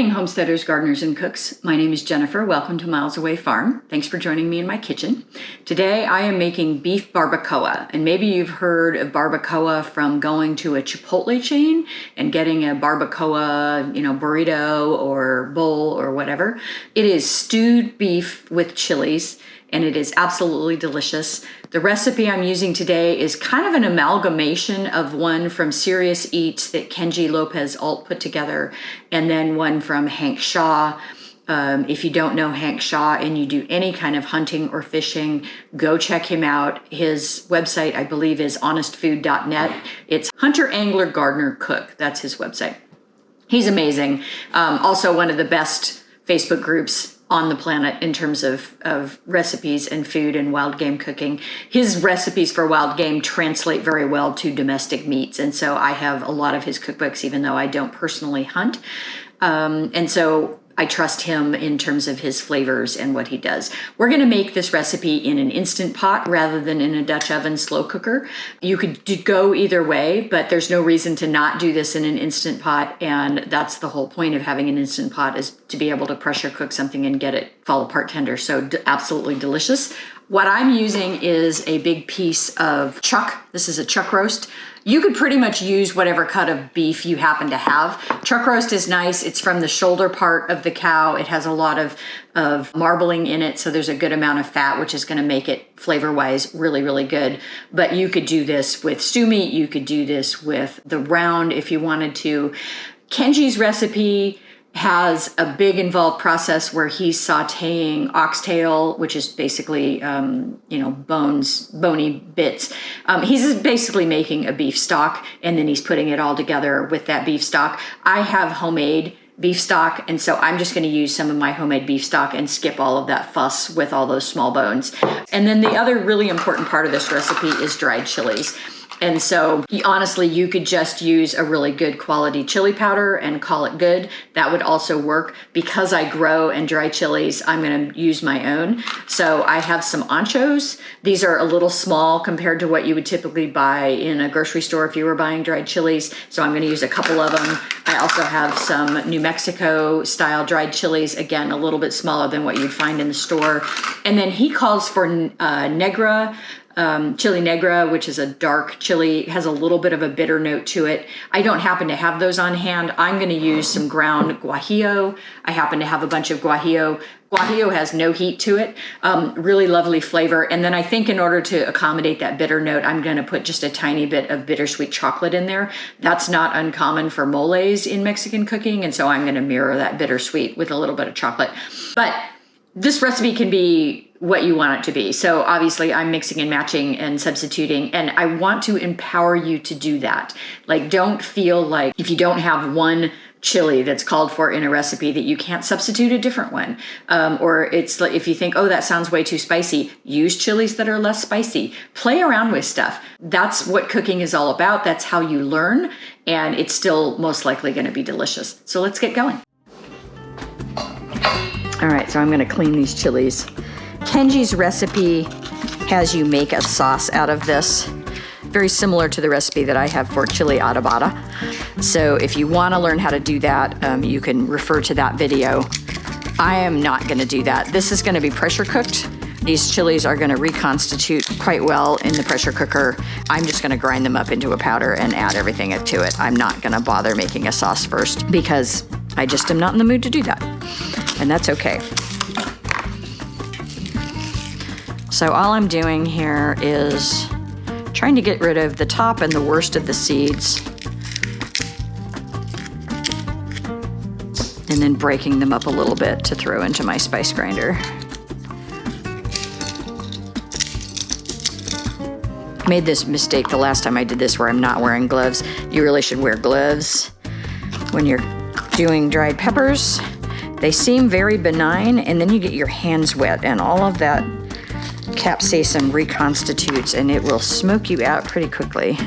morning, homesteaders, gardeners, and cooks. My name is Jennifer. Welcome to Miles Away Farm. Thanks for joining me in my kitchen. Today I am making beef barbacoa, and maybe you've heard of barbacoa from going to a chipotle chain and getting a barbacoa, burrito or bowl or whatever. It is stewed beef with chilies, and it is absolutely delicious. The recipe I'm using today is kind of an amalgamation of one from Serious Eats that Kenji Lopez Alt put together, and then one from Hank Shaw. If you don't know Hank Shaw and you do any kind of hunting or fishing, go check him out. His website, I believe, is honestfood.net. It's Hunter Angler Gardener Cook. That's his website. He's amazing. Also one of the best Facebook groups on the planet in terms of recipes and food and wild game cooking. His recipes for wild game translate very well to domestic meats. And so I have a lot of his cookbooks, even though I don't personally hunt. And so I trust him in terms of his flavors and what he does. We're going to make this recipe in an Instant Pot rather than in a Dutch oven slow cooker. You could go either way, but there's no reason to not do this in an Instant Pot. And that's the whole point of having an Instant Pot, is to be able to pressure cook something and get it fall apart tender. So absolutely delicious. What I'm using is a big piece of chuck. This is a chuck roast. You could pretty much use whatever cut of beef you happen to have. Chuck roast is nice. It's from the shoulder part of the cow. It has a lot of marbling in it, so there's a good amount of fat, which is going to make it flavor-wise really, really good. But you could do this with stew meat. You could do this with the round if you wanted to. Kenji's recipe has a big involved process where he's sauteing oxtail, which is basically, bones, bony bits. He's basically making a beef stock, and then he's putting it all together with that beef stock. I have homemade beef stock, and so I'm just going to use some of my homemade beef stock and skip all of that fuss with all those small bones. And then the other really important part of this recipe is dried chilies. And so honestly, you could just use a really good quality chili powder and call it good. That would also work. Because I grow and dry chilies, I'm going to use my own. So I have some anchos. These are a little small compared to what you would typically buy in a grocery store if you were buying dried chilies. So I'm going to use a couple of them. I also have some New Mexico style dried chilies, again, a little bit smaller than what you'd find in the store. And then he calls for negra, chili negra, which is a dark chili, has a little bit of a bitter note to it. I don't happen to have those on hand. I'm going to use some ground guajillo. I happen to have a bunch of guajillo. Guajillo has no heat to it, really lovely flavor. And then I think in order to accommodate that bitter note, I'm going to put just a tiny bit of bittersweet chocolate in there. That's not uncommon for moles in Mexican cooking, and so I'm going to mirror that bittersweet with a little bit of chocolate. But this recipe can be what you want it to be. So obviously I'm mixing and matching and substituting, and I want to empower you to do that. Like, don't feel like if you don't have one chili that's called for in a recipe that you can't substitute a different one. Or it's like, if you think, oh, that sounds way too spicy, use chilies that are less spicy. Play around with stuff. That's what cooking is all about. That's how you learn, and it's still most likely going to be delicious. So let's get going. All right, so I'm going to clean these chilies. Kenji's recipe has you make a sauce out of this, very similar to the recipe that I have for chili adobada. So if you want to learn how to do that, you can refer to that video. I am not going to do that. This is going to be pressure cooked. These chilies are going to reconstitute quite well in the pressure cooker. I'm just going to grind them up into a powder and add everything to it. I'm not going to bother making a sauce first because I just am not in the mood to do that. And that's okay. So all I'm doing here is trying to get rid of the top and the worst of the seeds, and then breaking them up a little bit to throw into my spice grinder. I made this mistake the last time I did this where I'm not wearing gloves. You really should wear gloves when you're doing dried peppers. They seem very benign, and then you get your hands wet, and all of that capsaicin reconstitutes, and it will smoke you out pretty quickly.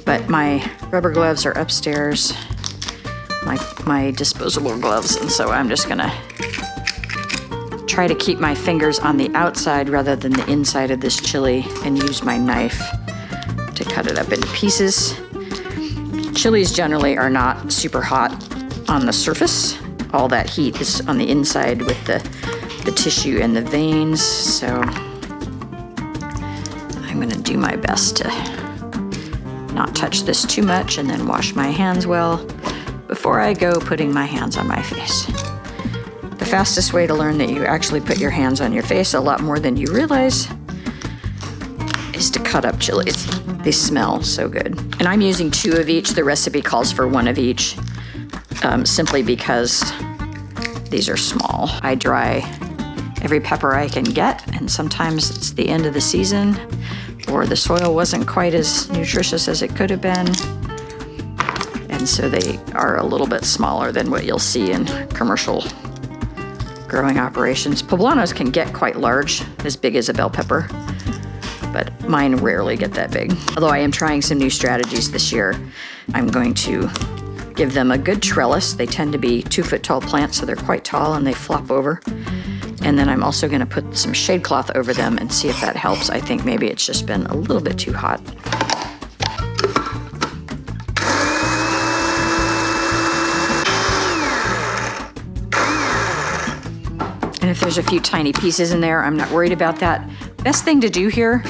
But my rubber gloves are upstairs, my disposable gloves, and so I'm just gonna try to keep my fingers on the outside rather than the inside of this chili, and use my knife to cut it up into pieces. Chilies generally are not super hot on the surface. All that heat is on the inside with the tissue and the veins. So I'm gonna do my best to not touch this too much and then wash my hands well before I go putting my hands on my face. The fastest way to learn that you actually put your hands on your face a lot more than you realize is to cut up chilies. They smell so good. And I'm using 2 of each. The recipe calls for 1 of each, simply because these are small. I dry every pepper I can get, and sometimes it's the end of the season or the soil wasn't quite as nutritious as it could have been. And so they are a little bit smaller than what you'll see in commercial growing operations. Poblanos can get quite large, as big as a bell pepper, but mine rarely get that big. Although I am trying some new strategies this year. I'm going to give them a good trellis. They tend to be 2-foot tall plants, so they're quite tall and they flop over. And then I'm also gonna put some shade cloth over them and see if that helps. I think maybe it's just been a little bit too hot. And if there's a few tiny pieces in there, I'm not worried about that. Best thing to do here,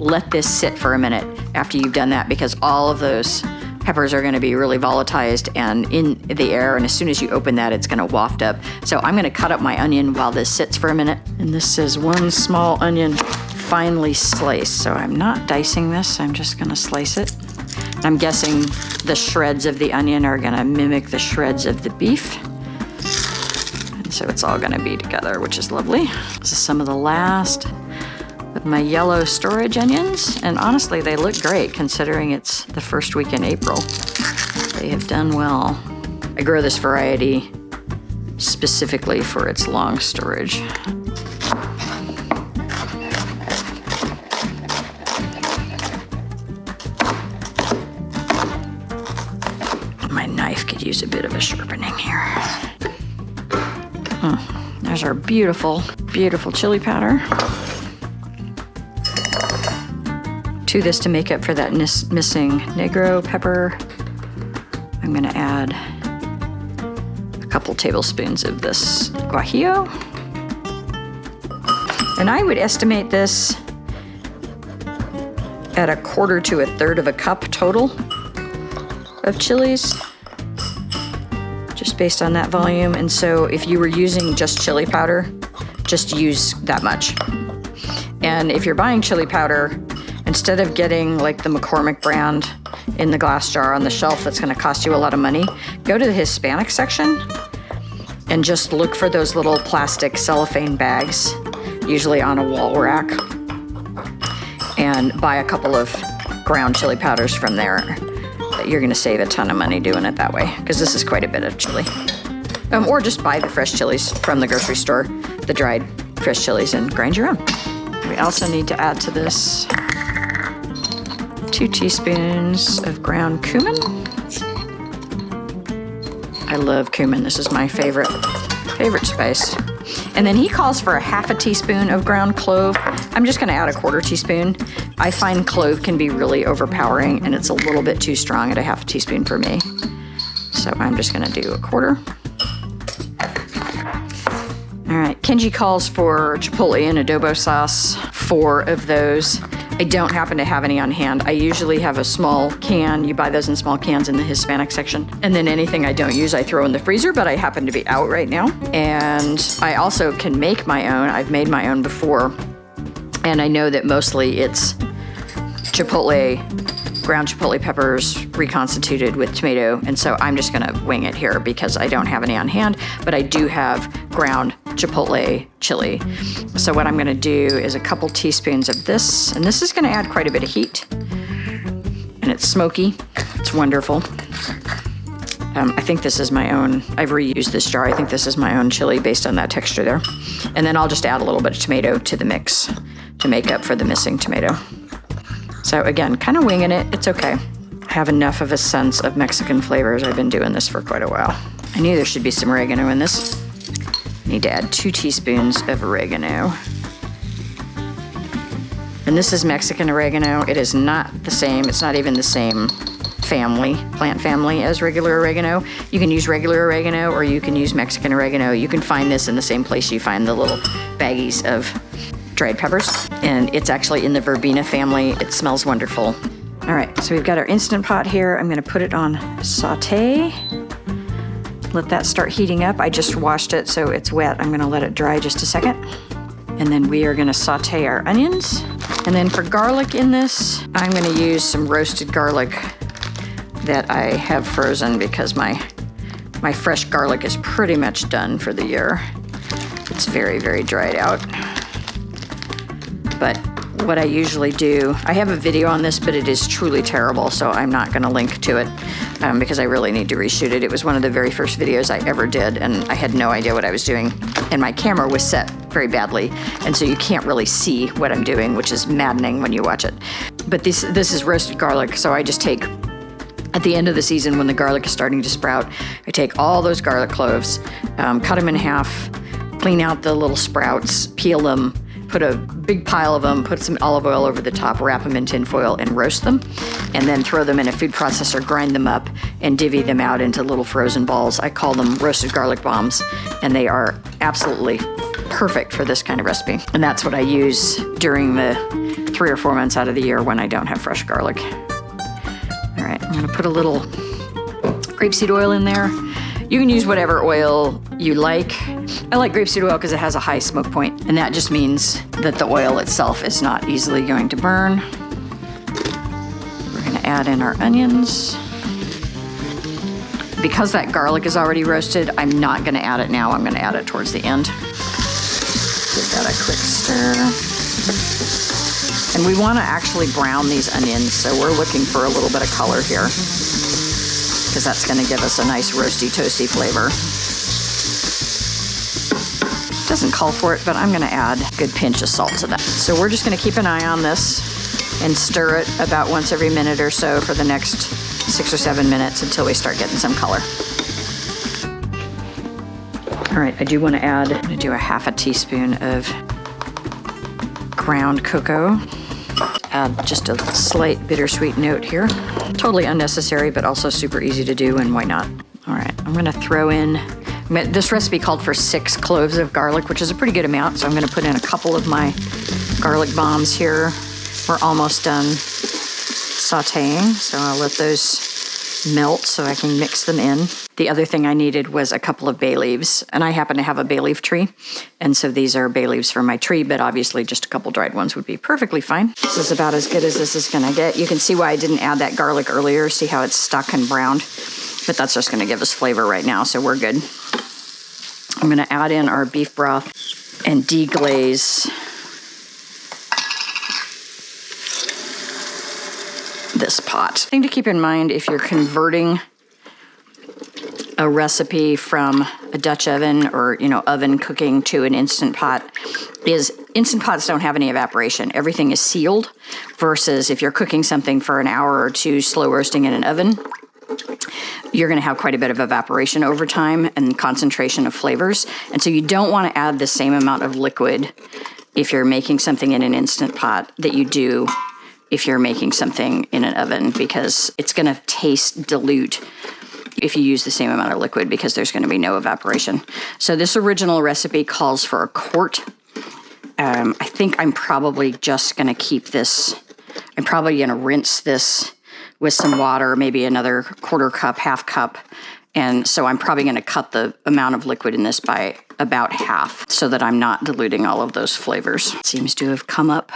let this sit for a minute after you've done that, because all of those peppers are gonna be really volatilized and in the air, and as soon as you open that, it's gonna waft up. So I'm gonna cut up my onion while this sits for a minute. And this is 1 small onion finely sliced. So I'm not dicing this, I'm just gonna slice it. I'm guessing the shreds of the onion are gonna mimic the shreds of the beef. And so it's all gonna be together, which is lovely. This is some of the last of my yellow storage onions, and honestly they look great considering it's the first week in April. They have done well. I grow this variety specifically for its long storage. My knife could use a bit of a sharpening here. There's our beautiful, beautiful chili powder. To this, to make up for that missing negro pepper, I'm gonna add a couple tablespoons of this guajillo. And I would estimate this at 1/4 to 1/3 of a cup total of chilies, just based on that volume. And so if you were using just chili powder, just use that much. And if you're buying chili powder, instead of getting like the McCormick brand in the glass jar on the shelf that's gonna cost you a lot of money, go to the Hispanic section and just look for those little plastic cellophane bags, usually on a wall rack, and buy a couple of ground chili powders from there. You're gonna save a ton of money doing it that way, because this is quite a bit of chili. Or just buy the fresh chilies from the grocery store, the dried fresh chilies, and grind your own. We also need to add to this 2 teaspoons of ground cumin. I love cumin. This is my favorite spice. And then he calls for 1/2 teaspoon of ground clove. I'm just gonna add 1/4 teaspoon. I find clove can be really overpowering and it's a little bit too strong at 1/2 teaspoon for me. So I'm just gonna do 1/4. All right, Kenji calls for chipotle and adobo sauce, 4 of those. I don't happen to have any on hand. I usually have a small can. You buy those in small cans in the Hispanic section. And then anything I don't use, I throw in the freezer, but I happen to be out right now. And I also can make my own. I've made my own before. And I know that mostly it's chipotle, ground chipotle peppers reconstituted with tomato. And so I'm just gonna wing it here because I don't have any on hand, but I do have ground chipotle chili. So what I'm gonna do is a couple teaspoons of this, and this is gonna add quite a bit of heat. And it's smoky, it's wonderful. I think this is my own, I've reused this jar. I think this is my own chili based on that texture there. And then I'll just add a little bit of tomato to the mix to make up for the missing tomato. So again, kind of winging it, it's okay. I have enough of a sense of Mexican flavors. I've been doing this for quite a while. I knew there should be some oregano in this. Need to add 2 teaspoons of oregano. And this is Mexican oregano. It is not the same, it's not even the same family, plant family, as regular oregano. You can use regular oregano or you can use Mexican oregano. You can find this in the same place you find the little baggies of dried peppers. And it's actually in the verbena family. It smells wonderful. All right, so we've got our Instant Pot here. I'm gonna put it on saute. Let that start heating up. I just washed it, so it's wet. I'm gonna let it dry just a second. And then we are gonna saute our onions. And then for garlic in this, I'm gonna use some roasted garlic that I have frozen because my fresh garlic is pretty much done for the year. It's very, very dried out. But what I usually do, I have a video on this, but it is truly terrible, so I'm not gonna link to it because I really need to reshoot it. It was one of the very first videos I ever did, and I had no idea what I was doing. And my camera was set very badly, and so you can't really see what I'm doing, which is maddening when you watch it. But this is roasted garlic, so I just take, at the end of the season when the garlic is starting to sprout, I take all those garlic cloves, cut them in half, clean out the little sprouts, peel them, put a big pile of them, put some olive oil over the top, wrap them in tin foil and roast them, and then throw them in a food processor, grind them up, and divvy them out into little frozen balls. I call them roasted garlic bombs, and they are absolutely perfect for this kind of recipe. And that's what I use during the 3 or 4 months out of the year when I don't have fresh garlic. All right, I'm gonna put a little grapeseed oil in there. You can use whatever oil you like. I like grapeseed oil because it has a high smoke point, and that just means that the oil itself is not easily going to burn. We're gonna add in our onions. Because that garlic is already roasted, I'm not gonna add it now. I'm gonna add it towards the end. Give that a quick stir. And we wanna actually brown these onions, so we're looking for a little bit of color here, because that's gonna give us a nice roasty, toasty flavor. Doesn't call for it, but I'm gonna add a good pinch of salt to that. So we're just gonna keep an eye on this and stir it about once every minute or so for the next 6 or 7 minutes until we start getting some color. All right, I do wanna add, I'm gonna do a half a teaspoon of ground cocoa. Add just a slight bittersweet note here. Totally unnecessary, but also super easy to do, and why not? All right, I'm gonna throw in, this recipe called for 6 cloves of garlic, which is a pretty good amount, so I'm gonna put in a couple of my garlic bombs here. We're almost done sauteing, so I'll let those melt so I can mix them in. The other thing I needed was a couple of bay leaves, and I happen to have a bay leaf tree, and so these are bay leaves from my tree, but obviously just a couple dried ones would be perfectly fine. This is about as good as this is gonna get. You can see why I didn't add that garlic earlier. See how it's stuck and browned? But that's just gonna give us flavor right now, so we're good. I'm gonna add in our beef broth and deglaze this pot. Thing to keep in mind if you're converting a recipe from a Dutch oven or, oven cooking to an Instant Pot is Instant Pots don't have any evaporation. Everything is sealed versus if you're cooking something for an hour or two slow roasting in an oven, you're gonna have quite a bit of evaporation over time and concentration of flavors. And so you don't wanna add the same amount of liquid if you're making something in an Instant Pot that you do if you're making something in an oven, because it's gonna taste dilute if you use the same amount of liquid because there's gonna be no evaporation. So this original recipe calls for a quart. I think I'm probably just gonna keep this, I'm probably gonna rinse this with some water, maybe another quarter cup, half cup. And so I'm probably gonna cut the amount of liquid in this by about half so that I'm not diluting all of those flavors. It seems to have come up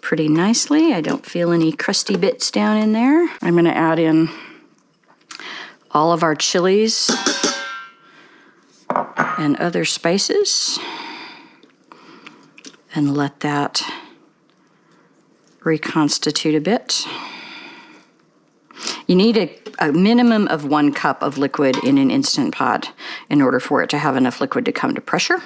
pretty nicely. I don't feel any crusty bits down in there. I'm gonna add in all of our chilies and other spices and let that reconstitute a bit. You need a minimum of 1 cup of liquid in an Instant Pot in order for it to have enough liquid to come to pressure.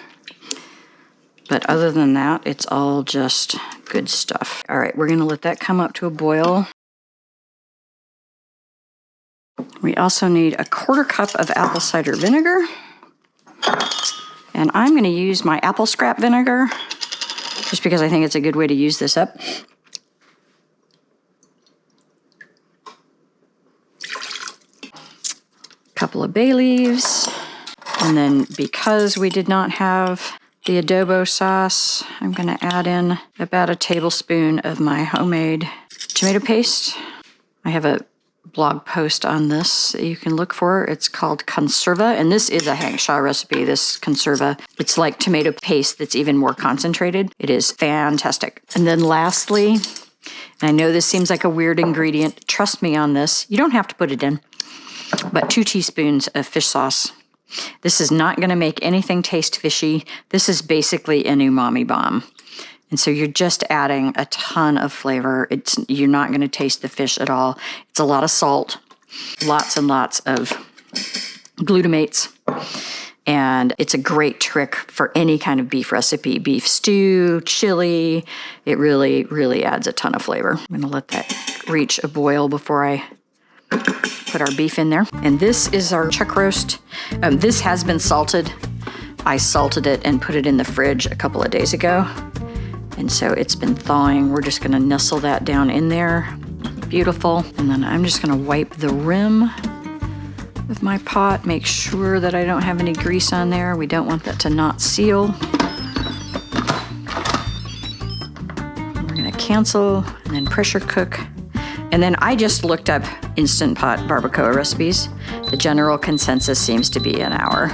But other than that, it's all just good stuff. All right, we're gonna let that come up to a boil. We also need a quarter cup of apple cider vinegar. And I'm gonna use my apple scrap vinegar just because I think it's a good way to use this up. couple of bay leaves. And then because we did not have the adobo sauce, I'm gonna add in about a tablespoon of my homemade tomato paste. I have a blog post on this that you can look for. It's called conserva, and this is a Hank Shaw recipe, this conserva. It's like tomato paste that's even more concentrated. It is fantastic. And then lastly, and I know this seems like a weird ingredient, trust me on this, you don't have to put it in, but 2 teaspoons of fish sauce. This is not going to make anything taste fishy. This is basically an umami bomb. And so you're just adding a ton of flavor. You're not going to taste the fish at all. It's a lot of salt, lots and lots of glutamates. And it's a great trick for any kind of beef recipe, beef stew, chili. It really, really adds a ton of flavor. I'm going to let that reach a boil before I put our beef in there. And this is our chuck roast. This has been salted. I salted it and put it in the fridge a couple of days ago. And so it's been thawing. We're just gonna nestle that down in there. Beautiful. And then I'm just gonna wipe the rim of my pot, make sure that I don't have any grease on there. We don't want that to not seal. We're gonna cancel and then pressure cook. And then I just looked up Instant Pot barbacoa recipes. The general consensus seems to be an hour.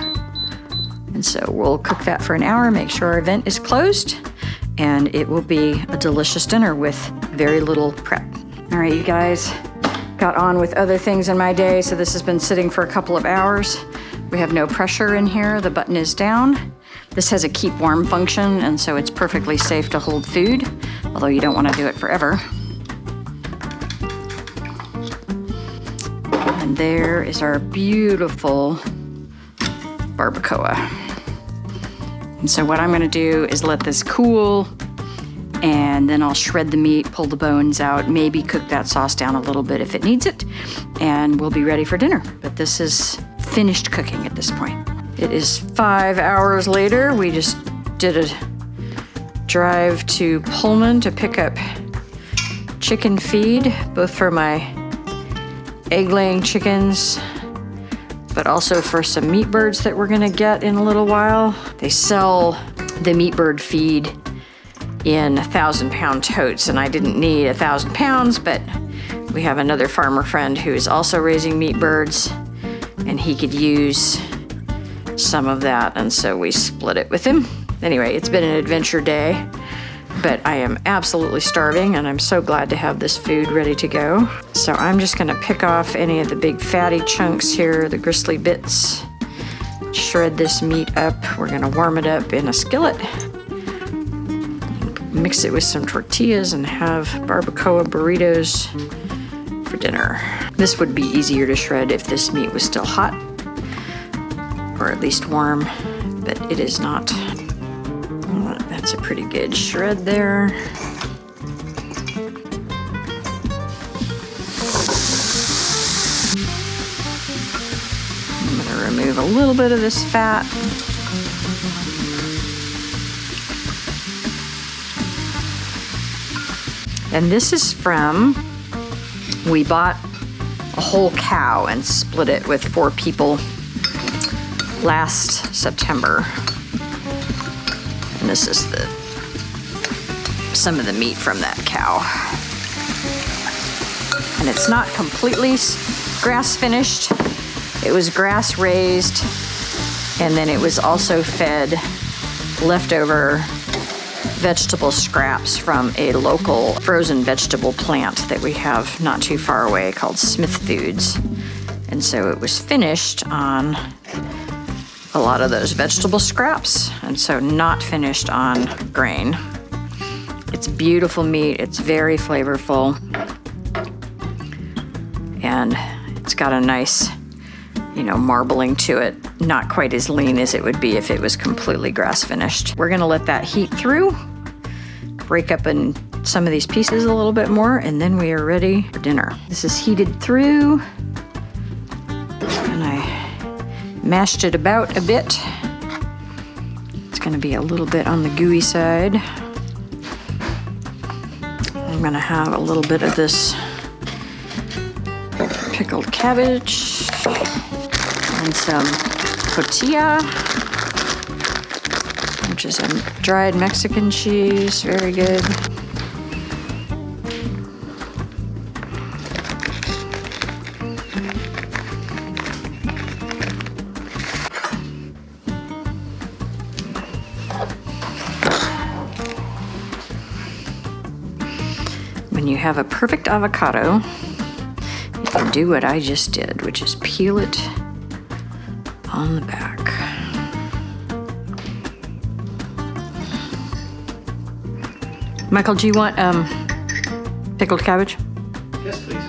And so we'll cook that for an hour, make sure our vent is closed, and it will be a delicious dinner with very little prep. All right, you guys, got on with other things in my day, so this has been sitting for a couple of hours. We have no pressure in here, the button is down. This has a keep warm function, and so it's perfectly safe to hold food, although you don't want to do it forever. And there is our beautiful barbacoa. And so what I'm gonna do is let this cool, and then I'll shred the meat, pull the bones out, maybe cook that sauce down a little bit if it needs it, and we'll be ready for dinner. But this is finished cooking at this point. It is 5 hours later. We just did a drive to Pullman to pick up chicken feed, both for my egg-laying chickens, but also for some meat birds that we're gonna get in a little while. They sell the meat bird feed in 1,000-pound totes, and I didn't need 1,000 pounds, but we have another farmer friend who is also raising meat birds, and he could use some of that, and so we split it with him. Anyway, it's been an adventure day, but I am absolutely starving, and I'm so glad to have this food ready to go. So I'm just gonna pick off any of the big fatty chunks here, the gristly bits, shred this meat up. We're gonna warm it up in a skillet, mix it with some tortillas, and have barbacoa burritos for dinner. This would be easier to shred if this meat was still hot, or at least warm, but it is not. That's a pretty good shred there. I'm gonna remove a little bit of this fat. And this is from, we bought a whole cow and split it with 4 people last September. And this is some of the meat from that cow. And it's not completely grass finished. It was grass raised, and then it was also fed leftover vegetable scraps from a local frozen vegetable plant that we have not too far away called Smith Foods. And so it was finished on a lot of those vegetable scraps, and so not finished on grain. It's beautiful meat, it's very flavorful, and it's got a nice, marbling to it. Not quite as lean as it would be if it was completely grass finished. We're gonna let that heat through, break up in some of these pieces a little bit more, and then we are ready for dinner. This is heated through, and I mashed it about a bit. It's gonna be a little bit on the gooey side. I'm gonna have a little bit of this pickled cabbage. and some tortilla, which is a dried Mexican cheese, very good. When you have a perfect avocado, you can do what I just did, which is peel it on the back. Michael, do you want pickled cabbage? Yes, please.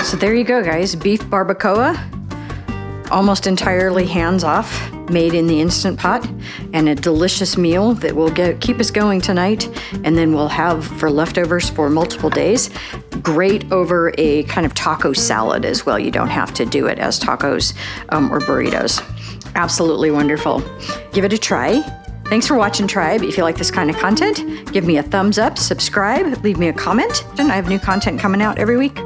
So there you go, guys. Beef barbacoa, almost entirely hands-off, made in the Instant Pot, and a delicious meal that will keep us going tonight, and then we'll have for leftovers for multiple days. Great over a kind of taco salad as well. You don't have to do it as tacos or burritos. Absolutely wonderful. Give it a try. Thanks for watching, Tribe. If you like this kind of content, give me a thumbs up, subscribe, leave me a comment, and I have new content coming out every week.